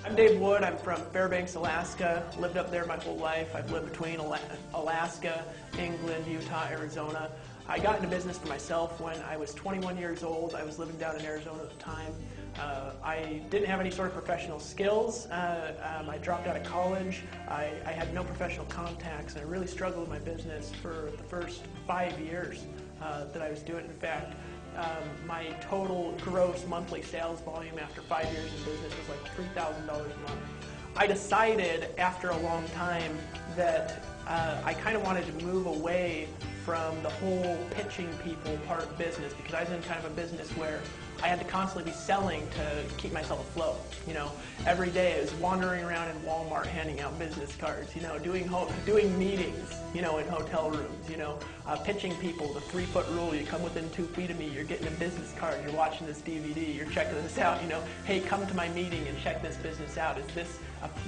I'm Dave Wood. I'm from Fairbanks, Alaska. Lived up there my whole life. I've lived between Alaska, England, Utah, Arizona. I got into business for myself when I was 21 years old. I was living down in Arizona at the time. I didn't have any sort of professional skills. I dropped out of college. I had no professional contacts, and I really struggled with my business for the first 5 years that I was doing it. In fact, my total gross monthly sales volume after 5 years in business was like $3,000 a month. I decided after a long time that I kind of wanted to move away from the whole pitching people part of business, because I was in kind of a business where I had to constantly be selling to keep myself afloat. You know, every day I was wandering around in Walmart handing out business cards, you know, doing meetings, you know, in hotel rooms, you know, pitching people the 3-foot rule. You come within 2 feet of me, you're getting a business card, you're watching this DVD, you're checking this out, you know, hey, come to my meeting and check this business out. Is this,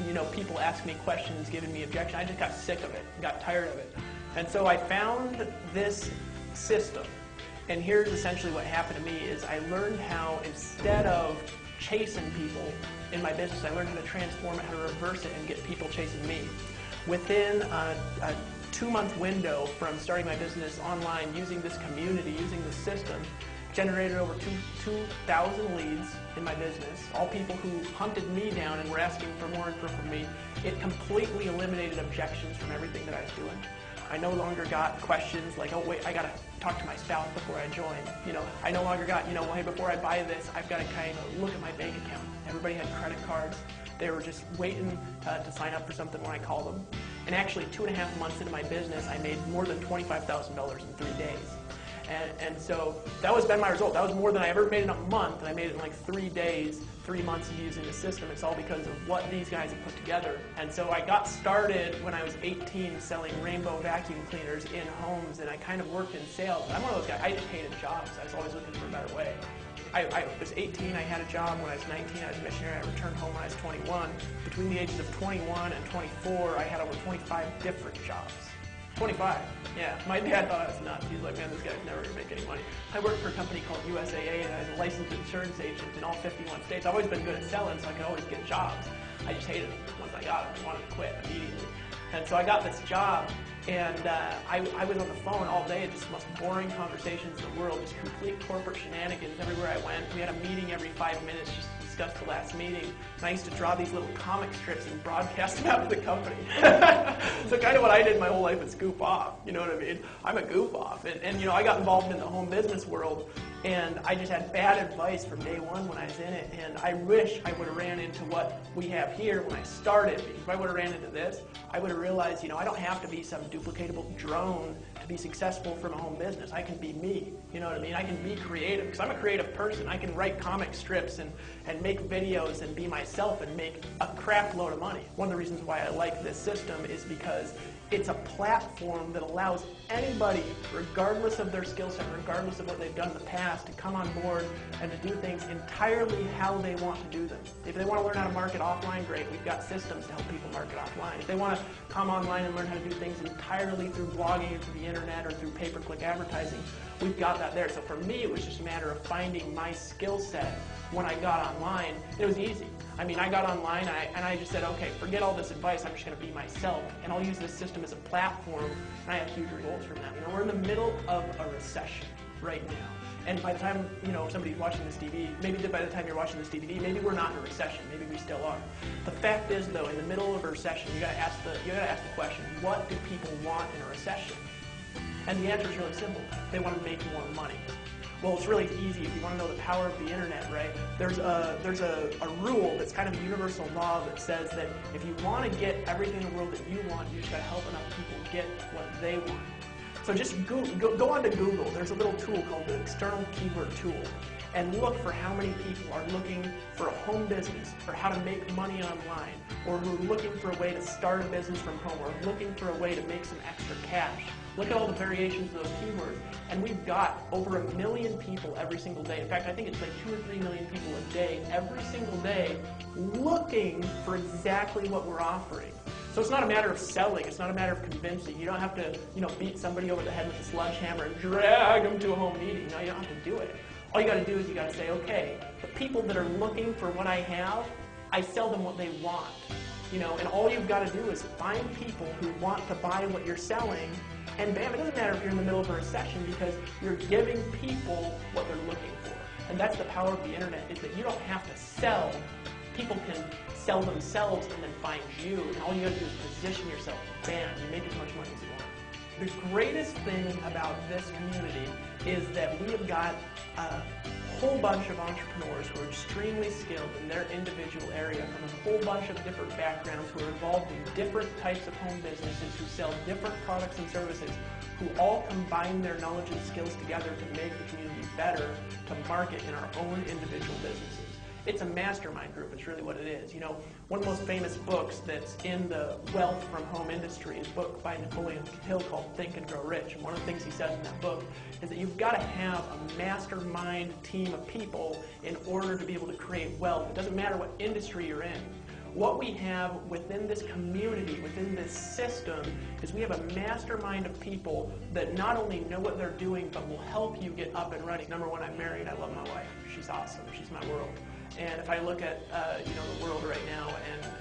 you know, people ask me questions, giving me objections. I just got sick of it, got tired of it. And so I found this system. And here's essentially what happened to me is I learned how, instead of chasing people in my business, I learned how to transform it, how to reverse it, and get people chasing me. Within a 2-month window from starting my business online, using this community, using this system, generated over 2,000 leads in my business, all people who hunted me down and were asking for more info from me. It completely eliminated objections from everything that I was doing. I no longer got questions like, oh wait, I gotta talk to my spouse before I join. You know, I no longer got, you know, hey, before I buy this, I've got to kind of look at my bank account. Everybody had credit cards. They were just waiting to sign up for something when I called them. And actually, 2.5 months into my business, I made more than $25,000 in 3 days. And so that was been my result. That was more than I ever made in a month, and I made it in like 3 days, 3 months of using the system. It's all because of what these guys have put together. And so I got started when I was 18 selling rainbow vacuum cleaners in homes, and I kind of worked in sales. I'm one of those guys, I just hated jobs. I was always looking for a better way. I was 18, I had a job. When I was 19, I was a missionary. I returned home when I was 21. Between the ages of 21 and 24, I had over 25 different jobs. 25, yeah. My dad thought I was nuts. He's like, man, this guy's never going to make any money. I worked for a company called USAA, and I was a licensed insurance agent in all 51 states. I've always been good at selling, so I could always get jobs. I just hated them. Once I got them, I wanted to quit immediately. And so I got this job, and I was on the phone all day, just the most boring conversations in the world, just complete corporate shenanigans everywhere I went. We had a meeting every 5 minutes just to discuss the last meeting. And I used to draw these little comic strips and broadcast them out to the company. So kind of what I did my whole life is goof off, you know what I mean? I'm a goof off. And you know, I got involved in the home business world, and I just had bad advice from day one when I was in it. And I wish I would have ran into what we have here when I started. Because if I would have ran into this, I would have realized, you know, I don't have to be some duplicatable drone to be successful from a home business. I can be me, you know what I mean? I can be creative, because I'm a creative person. I can write comic strips and make videos and be myself and make a crap load of money. One of the reasons why I like this system is because it's a platform that allows anybody, regardless of their skill set, regardless of what they've done in the past, to come on board and to do things entirely how they want to do them. If they want to learn how to market offline, great. We've got systems to help people market offline. If they want to come online and learn how to do things entirely through blogging or through the internet or through pay-per-click advertising, we've got that there. So for me, it was just a matter of finding my skill set when I got online. It was easy. I mean, I got online and I just said, okay, forget all this advice, I'm just going to be myself, and I'll use this system as a platform, and I have huge results from that. You know, we're in the middle of a recession right now, and by the time, you know, somebody's watching this DVD, maybe by the time you're watching this DVD, maybe we're not in a recession, maybe we still are. The fact is, though, in the middle of a recession, you got to ask the question, what do people want in a recession? And the answer is really simple. They want to make more money. Well, it's really easy if you want to know the power of the internet, right? There's a rule that's kind of a universal law that says that if you want to get everything in the world that you want, you just got to help enough people get what they want. So just go onto Google. There's a little tool called the External Keyword Tool, and look for how many people are looking for a home business, or how to make money online, or who are looking for a way to start a business from home, or looking for a way to make some extra cash. Look at all the variations of those keywords, and we've got over 1 million people every single day. In fact, I think it's like 2 or 3 million people a day, every single day, looking for exactly what we're offering. So it's not a matter of selling, it's not a matter of convincing. You don't have to, you know, beat somebody over the head with a sledgehammer and drag them to a home meeting. No, you don't have to do it. All you got to do is you got to say, okay, the people that are looking for what I have, I sell them what they want. You know, and all you've got to do is find people who want to buy what you're selling, and bam, it doesn't matter if you're in the middle of a recession because you're giving people what they're looking for. And that's the power of the internet, is that you don't have to sell. People can sell themselves and then find you, and all you have to do is position yourself. Bam, you make as much money as you want. The greatest thing about this community is that we have got a whole bunch of entrepreneurs who are extremely skilled in their individual area from a whole bunch of different backgrounds, who are involved in different types of home businesses, who sell different products and services, who all combine their knowledge and skills together to make the community better, to market in our own individual businesses. It's a mastermind group, it's really what it is. You know, one of the most famous books that's in the wealth from home industry is a book by Napoleon Hill called Think and Grow Rich. And one of the things he says in that book is that you've got to have a mastermind team of people in order to be able to create wealth. It doesn't matter what industry you're in. What we have within this community, within this system, is we have a mastermind of people that not only know what they're doing, but will help you get up and running. Number one, I'm married. I love my wife. She's awesome. She's my world. And if I look at the world right now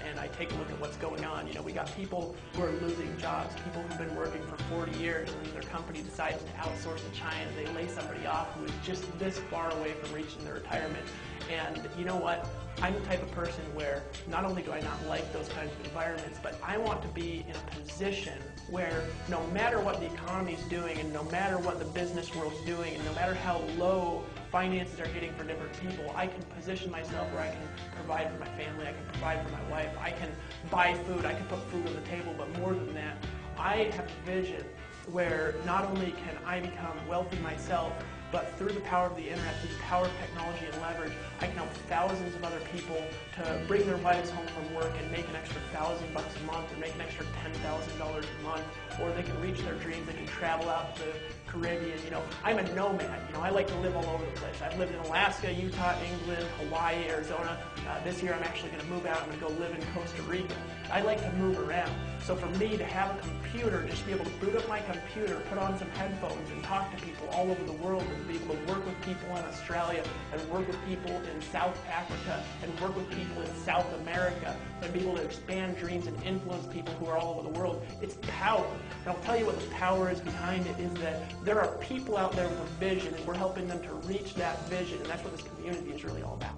and I take a look at what's going on, we got people who are losing jobs, people who've been working for 40 years and then their company decides to outsource to China. They lay somebody off who is just this far away from reaching their retirement. And you know what? I'm the type of person where not only do I not like those kinds of environments, but I want to be in a position where no matter what the economy's doing and no matter what the business world's doing and no matter how low finances are hitting for different people, I can position myself where I can provide for my family, I can provide for my wife, I can buy food, I can put food on the table, but more than that, I have a vision where not only can I become wealthy myself, but through the power of the internet, through the power of technology and leverage, I can help thousands of other people to bring their wives home from work and make an extra $1,000 a month, or make an extra $10,000 a month, or they can reach their dreams, they can travel out to the Caribbean. I'm a nomad. I like to live all over the place. I've lived in Alaska, Utah, England, Hawaii, Arizona. This year I'm actually going to move out. I'm going to go live in Costa Rica. I like to move around. So for me to have a computer, just be able to boot up my computer, put on some headphones and talk to people all over the world, and be able to work with people in Australia and work with people in South Africa and work with people in South America and be able to expand dreams and influence people who are all over the world, it's power. And I'll tell you what the power is behind it, is that there are people out there with a vision and we're helping them to reach that vision, and that's what this community is really all about.